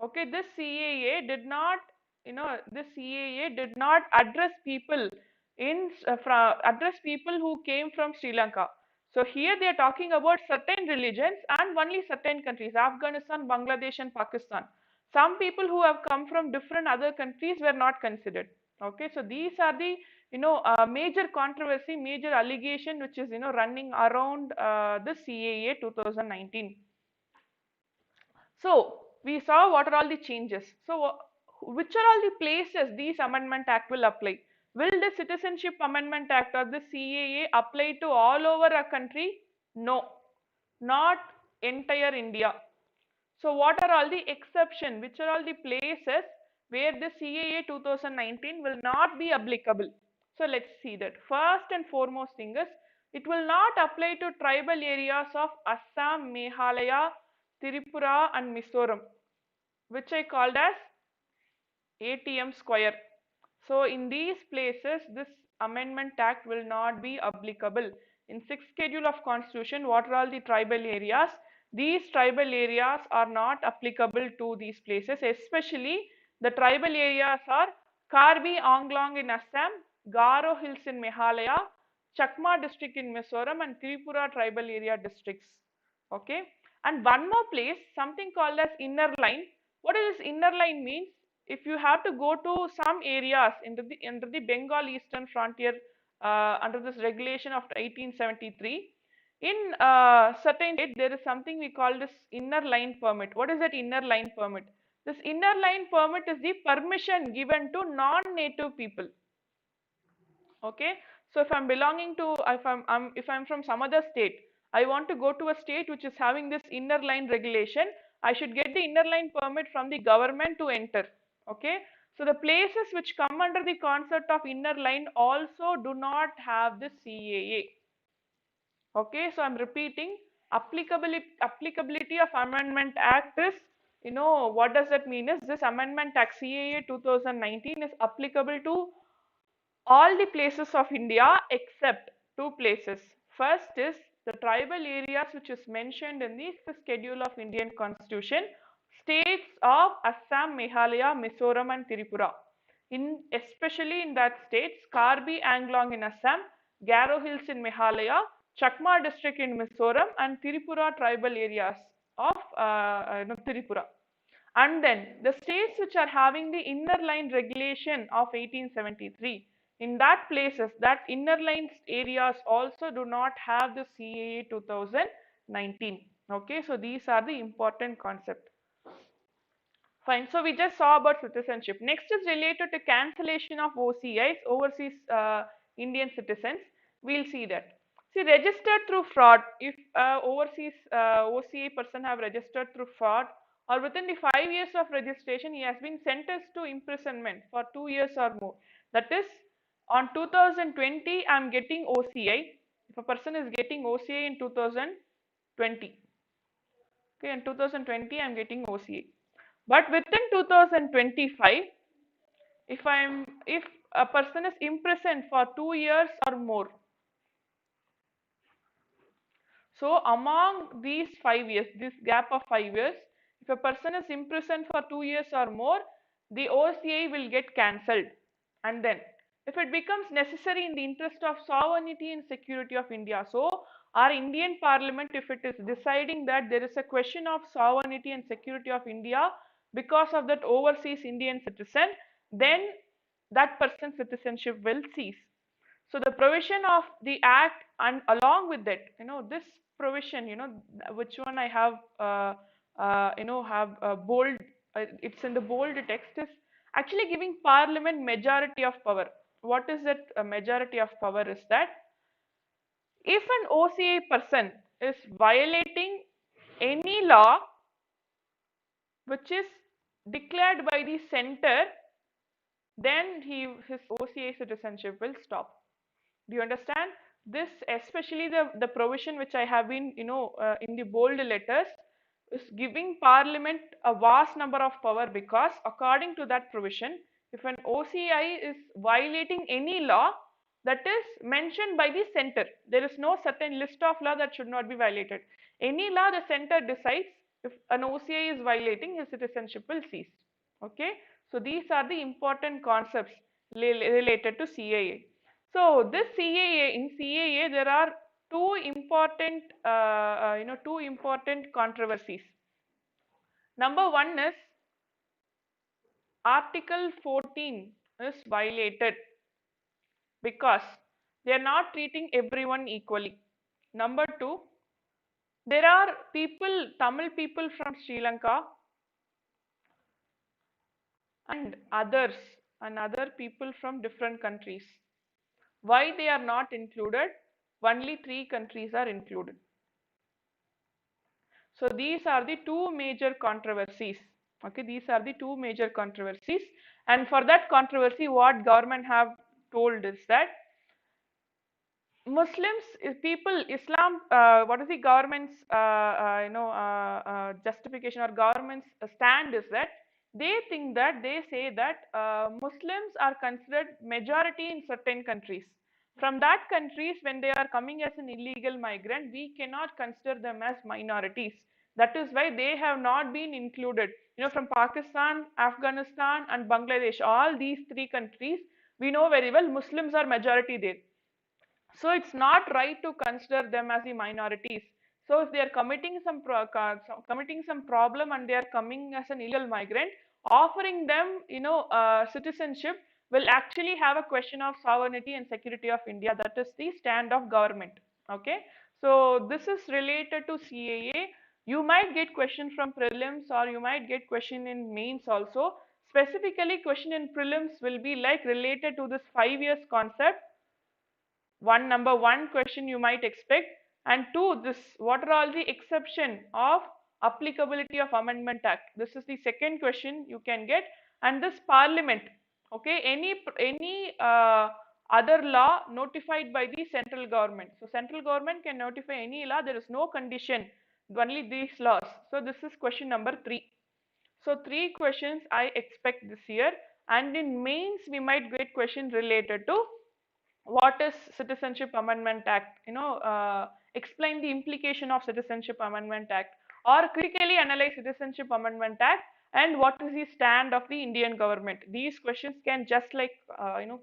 Speaker 1: Okay, this CAA did not, this CAA did not address people address people who came from Sri Lanka. So here they are talking about certain religions and only certain countries, Afghanistan, Bangladesh and Pakistan. Some people who have come from different other countries were not considered. Okay, so these are the major controversy, major allegation which is running around the CAA 2019. So we saw what are all the changes. So which are all the places these Amendment Act will apply? Will the Citizenship Amendment Act or the CAA apply to all over a country? No, not entire India. So what are all the exceptions? Which are all the places where the CAA 2019 will not be applicable? So let's see that. First and foremost thing is, it will not apply to tribal areas of Assam, Meghalaya, Tripura and Mizoram, which I called as ATM square. So in these places, this Amendment Act will not be applicable. In 6th schedule of Constitution, what are all the tribal areas? These tribal areas are not applicable to these places, especially the tribal areas are Karbi Anglong in Assam, Garo Hills in Meghalaya, Chakma district in Mizoram and Tripura tribal area districts. Okay, and one more place, something called as inner line. What does this inner line means? If you have to go to some areas under the Bengal Eastern Frontier under this regulation of 1873, in certain state there is something we call this inner line permit. What is that inner line permit? This inner line permit is the permission given to non-native people. Okay, so if I'm belonging to, if I'm from some other state, I want to go to a state which is having this inner line regulation, I should get the inner line permit from the government to enter. Okay, so the places which come under the concept of inner line also do not have the CAA. Okay, so I'm repeating, applicability of Amendment Act is, what does that mean is, this Amendment Act CAA 2019 is applicable to all the places of India except two places. First is the tribal areas which is mentioned in the schedule of Indian Constitution, states of Assam, Meghalaya, Mizoram and Tripura. Especially in that states, Karbi Anglong in Assam, Garo Hills in Meghalaya, Chakma district in Mizoram and Tripura tribal areas of Tripura. And then the states which are having the inner line regulation of 1873, in that places, that inner line areas also do not have the CAA 2019. Okay, so these are the important concepts. Fine, so we just saw about citizenship. Next is related to cancellation of OCIs, overseas Indian citizens. We'll see that. See, registered through fraud, if overseas OCI person have registered through fraud or within the 5 years of registration, he has been sentenced to imprisonment for 2 years or more. That is, on 2020, I am getting OCI. If a person is getting OCI in 2020, okay, in 2020, I am getting OCI. But within 2025, if a person is imprisoned for 2 years or more, so among these 5 years, this gap of 5 years, if a person is imprisoned for 2 years or more, the OCI will get cancelled. And then if it becomes necessary in the interest of sovereignty and security of India, so our Indian Parliament, if it is deciding that there is a question of sovereignty and security of India because of that overseas Indian citizen, then that person's citizenship will cease. So the provision of the act, and along with it, this provision, which one I have have bold, it's in the bold text, is actually giving Parliament majority of power. What is that majority of power? Is that if an OCA person is violating any law which is declared by the center, then his OCA citizenship will stop. Do you understand? This, especially the provision which I have been, in the bold letters, is giving Parliament a vast number of power, because according to that provision, if an OCI is violating any law that is mentioned by the center, there is no certain list of law that should not be violated. Any law the center decides, if an OCI is violating, his citizenship will cease. Okay, so these are the important concepts related to CAA. So this CAA, in CAA there are two important two important controversies. Number one is Article 14 is violated because they are not treating everyone equally. Number two, there are people, Tamil people from Sri Lanka and others and other people from different countries. Why they are not included? Only 3 countries are included. So these are the two major controversies. Okay, these are the two major controversies, and for that controversy, what government have told is that Muslims, people, Islam, what is the government's justification or government's stand is that they think that they say that Muslims are considered majority in certain countries. From that countries, when they are coming as an illegal migrant, we cannot consider them as minorities. That is why they have not been included. You know, from Pakistan, Afghanistan, and Bangladesh, all these 3 countries, we know very well Muslims are majority there. So it's not right to consider them as the minorities. So if they are committing some problem and they are coming as an illegal migrant, offering them citizenship will actually have a question of sovereignty and security of India. That is the stand of government. Okay, so this is related to CAA. You might get question from prelims or you might get question in mains also. Specifically, question in prelims will be like related to this 5 years concept. Number one question you might expect, and two, this what are all the exception of applicability of Amendment Act. This is the second question you can get, and this Parliament. Okay, any other law notified by the central government. So central government can notify any law. There is no condition. Only these laws. So this is question number 3. So 3 questions I expect this year, and in mains we might get question related to what is Citizenship Amendment Act, explain the implication of Citizenship Amendment Act, or critically analyze Citizenship Amendment Act, and what is the stand of the Indian government. These questions can just like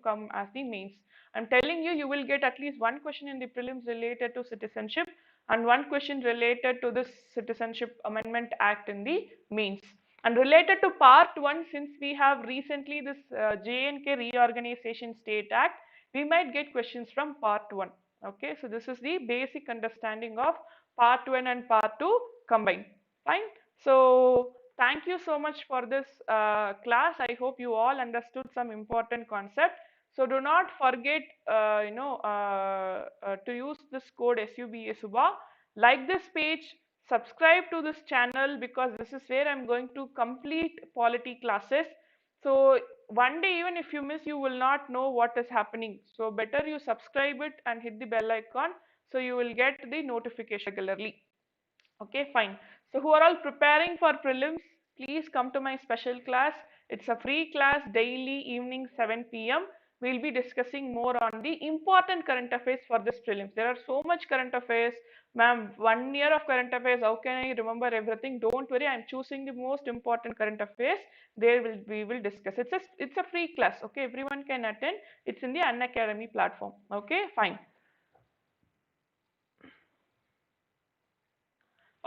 Speaker 1: come as the mains. I'm telling you, you will get at least one question in the prelims related to citizenship and one question related to this Citizenship Amendment Act in the mains. And related to part 1, since we have recently this J&K Reorganization State Act, we might get questions from part 1. Okay, so this is the basic understanding of part 1 and part 2 combined. Fine. So thank you so much for this class. I hope you all understood some important concept. So do not forget to use this code SUBA. Like this page, subscribe to this channel, because this is where I'm going to complete polity classes. So one day, even if you miss, you will not know what is happening. So better you subscribe it and hit the bell icon, so you will get the notification regularly. Okay, fine. So who are all preparing for prelims, please come to my special class. It's a free class, daily evening 7 p.m. We'll be discussing more on the important current affairs for this prelims. There are so much current affairs. Ma'am, 1 year of current affairs, how can I remember everything? Don't worry, I'm choosing the most important current affairs. We will discuss. It's a free class. Okay, everyone can attend. It's in the Unacademy platform. Okay, fine.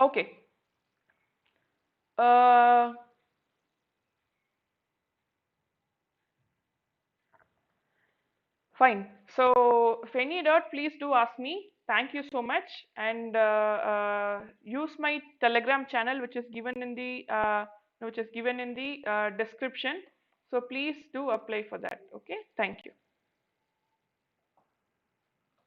Speaker 1: Okay. Fine. So if any doubt, please do ask me. Thank you so much, and use my Telegram channel, which is given in the description. So please do apply for that. Okay. Thank you.